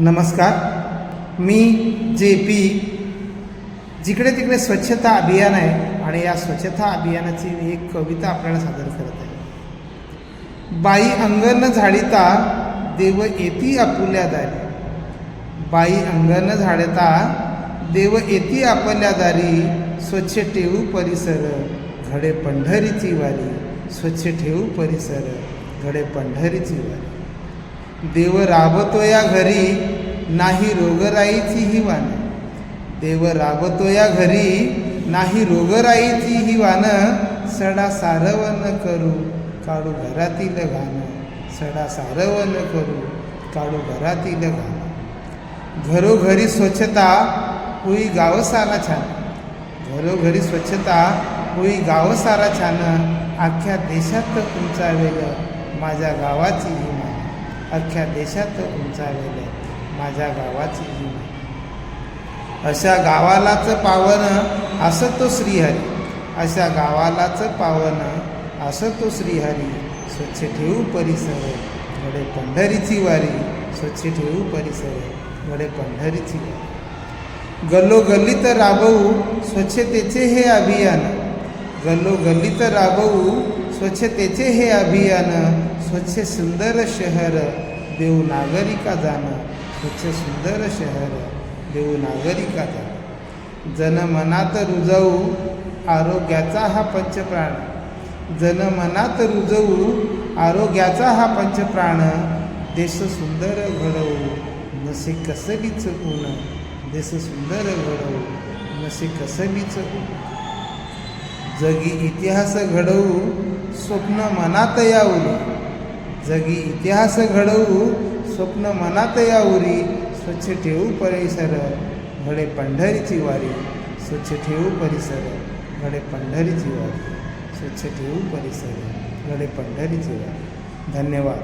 नमस्कार, मी जे.पी. जिकडे तिकडे स्वच्छता अभियान आहे आणि या स्वच्छता अभियानाची मी एक कविता आपल्याला सादर करत आहे. बाई अंगण झाडिता देव येती आपुल्या दारी. बाई अंगण झाडता देव येती आपल्या दारी. स्वच्छ ठेवू परिसर घडे पंढरीची वारी. स्वच्छ ठेवू परिसर घडे पंढरीची वारी. देव राबतो या घरी नाही रोगराईची ही वान. देव राबतो या घरी नाही रोगराईची ही वान. सडा सारवण करू काढू घरातील घाण. सडा सारवण करू काढू घरातील घाण. घरोघरी स्वच्छता होई गाव सारा छान. घरोघरी स्वच्छता होई गाव सारा छान. अख्ख्या देशात उंचावेल माझ्या गावाची ही मान. अख्ख्या देशात उंचावेल माझ्या गावाची ही मान. अशा गावालाच पावन असं तो श्रीहरी. अशा गावालाच पावन असं तो श्रीहरी. स्वच्छ ठेवू परिसर घडे पंढरीची वारी. स्वच्छ ठेवू परिसर घडे पंढरीची वारी. गल्लोगल्लीत राबवू स्वच्छतेचे हे अभियान. गल्लोगल्लीत राबवू स्वच्छतेचे हे अभियान. स्वच्छ सुंदर शहर देऊ नागरिका जाण. स्वच्छ सुंदर शहर देऊ नागरिका जाण. जनमनात रुजवू आरोग्याचा हा पंचप्राण. जनमनात रुजवू आरोग्याचा हा पंचप्राण. देश सुंदर घडवू नसे कसलीच ऊन. देश सुंदर घडवू नसे कसलीच ऊन. जगी इतिहास घडवू स्वप्न मनात याउरी. जगी इतिहास घडवू स्वप्न मनात याउरी. स्वच्छ ठेवू परिसर घडे पंढरीची वारी. स्वच्छ ठेवू परिसर घडे पंढरीची वारी. स्वच्छ ठेवू परिसर घडे पंढरीची वारी. धन्यवाद.